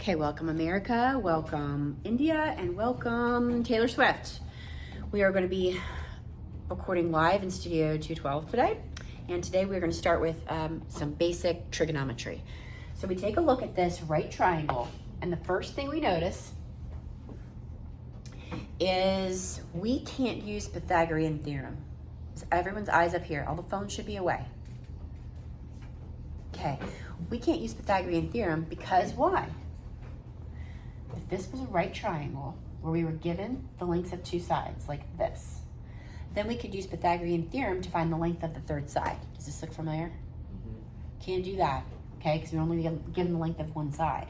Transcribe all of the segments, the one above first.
Okay, welcome America, welcome India, and welcome Taylor Swift. We are going to be recording live in Studio 212 today, and today we're going to start with some basic trigonometry. So we take a look at this right triangle, and the first thing we notice is we can't use Pythagorean theorem. So everyone's eyes up here, all the phones should be away. Okay, we can't use Pythagorean theorem because why? If this was a right triangle where we were given the lengths of two sides like this, then we could use Pythagorean theorem to find the length of the third side. Does this look familiar? Can't do that, okay, because we're only given the length of one side.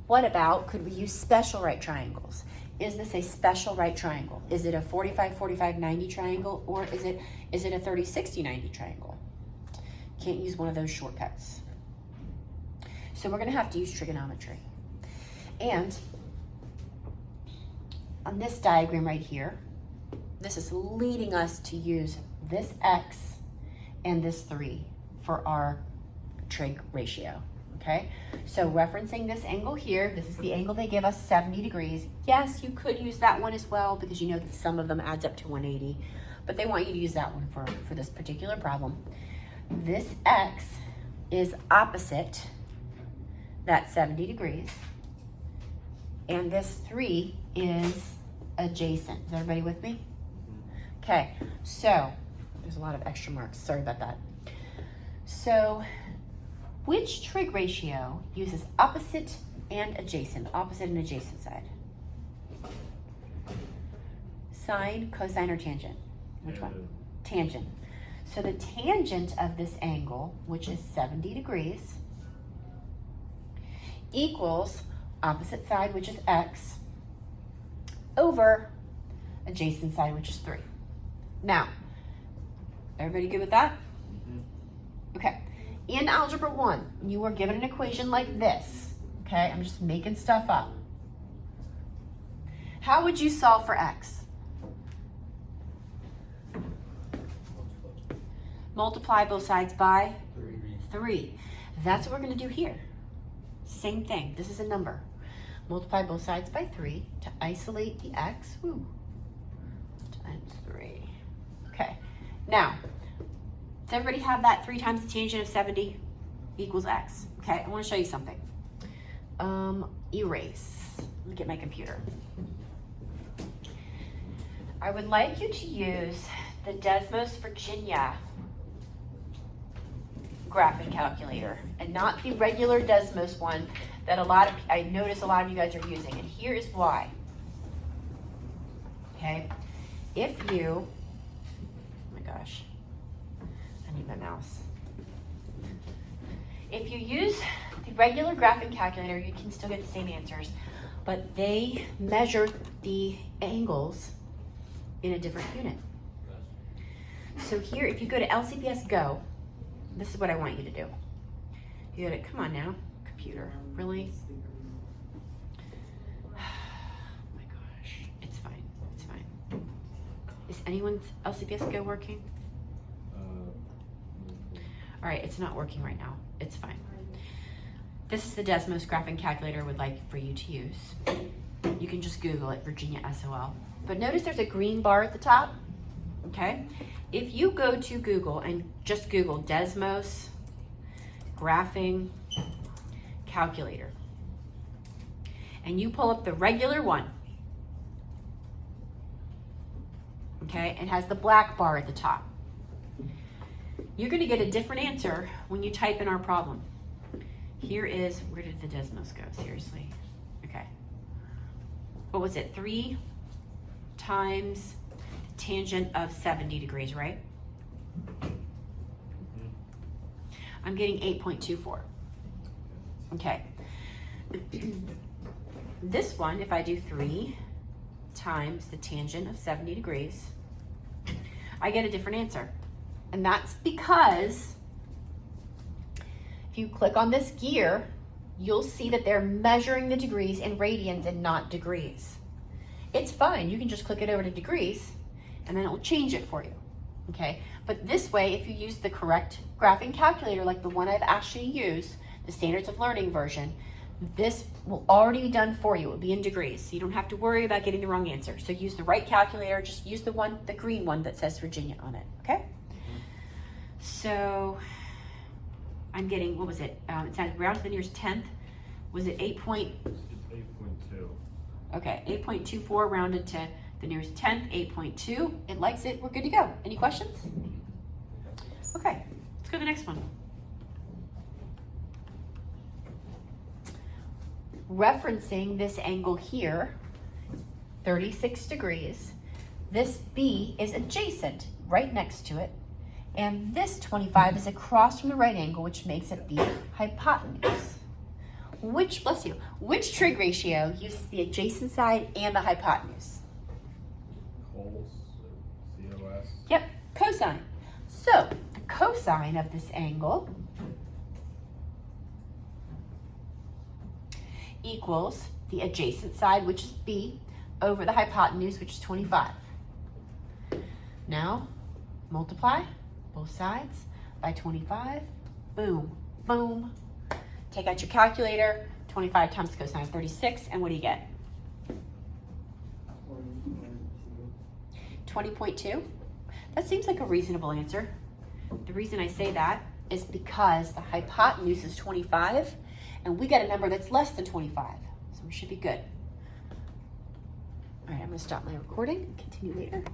What about, could we use special right triangles? Is this a special right triangle? Is it a 45-45-90 triangle, or is it a 30-60-90 triangle? Can't use one of those shortcuts. So we're going to have to use trigonometry. And on this diagram right here, this is leading us to use this x and this 3 for our trig ratio. Okay, so referencing this angle here, this is the angle they give us, 70 degrees. Yes, you could use that one as well because you know that some of them adds up to 180, but they want you to use that one for this particular problem. This x is opposite that 70 degrees, and this 3 is adjacent. Is everybody with me? Okay, so there's a lot of extra marks. Sorry about that. So which trig ratio uses opposite and adjacent side? Sine, cosine, or tangent? Which one? Tangent. So the tangent of this angle, which is 70 degrees, equals opposite side, which is x, over adjacent side, which is 3. Now, everybody good with that? Okay. In Algebra 1, you were given an equation like this. Okay, I'm just making stuff up. How would you solve for x? Multiply both sides by 3. That's what we're going to do here. Same thing. This is a number. Multiply both sides by 3 to isolate the x. Woo. Times 3. Okay. Now, does everybody have that 3 times the tangent of 70 equals x? Okay, I want to show you something. Erase. Let me get my computer. I would like you to use the Desmos Virginia graphing calculator and not the regular Desmos one that I notice a lot of you guys are using, and here is why. Okay, if you, oh my gosh, I need my mouse. If you use the regular graphing calculator, you can still get the same answers, but they measure the angles in a different unit. So here, if you go to LCPS Go, this is what I want you to do. You gotta, come on now, computer, really? Oh my gosh, it's fine, it's fine. Is anyone's LCPS Go working? All right, it's not working right now, it's fine. This is the Desmos graphing calculator I would like for you to use. You can just Google it, Virginia SOL. But notice there's a green bar at the top, okay? If you go to Google and just Google Desmos graphing calculator, and you pull up the regular one, okay, it has the black bar at the top. You're going to get a different answer when you type in our problem. Here is, where did the Desmos go? Seriously. Okay. What was it? 3 times tangent of 70 degrees, right? I'm getting 8.24. Okay. This one, if I do 3 times the tangent of 70 degrees, I get a different answer. And that's because if you click on this gear, you'll see that they're measuring the degrees in radians and not degrees. It's fine. You can just click it over to degrees, and then it'll change it for you. okay? But this way, if you use the correct graphing calculator, like the one I've asked you to use, the Standards of Learning version, this will already be done for you. It will be in degrees, so you don't have to worry about getting the wrong answer. So use the right calculator, just use the green one that says Virginia on it, okay? So I'm getting, what was it? It says round to the nearest 10th. Was it 8.2? Okay, 8.24 rounded to the nearest 10th, 8.2. It likes it, we're good to go. Any questions? Okay, let's go to the next one. Referencing this angle here, 36 degrees, this B is adjacent, right next to it, and this 25 is across from the right angle, which makes it the hypotenuse. Which trig ratio uses the adjacent side and the hypotenuse? COS. Yep, cosine. So, the cosine of this angle equals the adjacent side, which is B, over the hypotenuse, which is 25. Now, multiply both sides by 25. Boom, boom. Take out your calculator. 25 times cosine of 36, and what do you get? 20.2. That seems like a reasonable answer. The reason I say that is because the hypotenuse is 25, and we got a number that's less than 25, so we should be good. All right, I'm gonna stop my recording and continue later.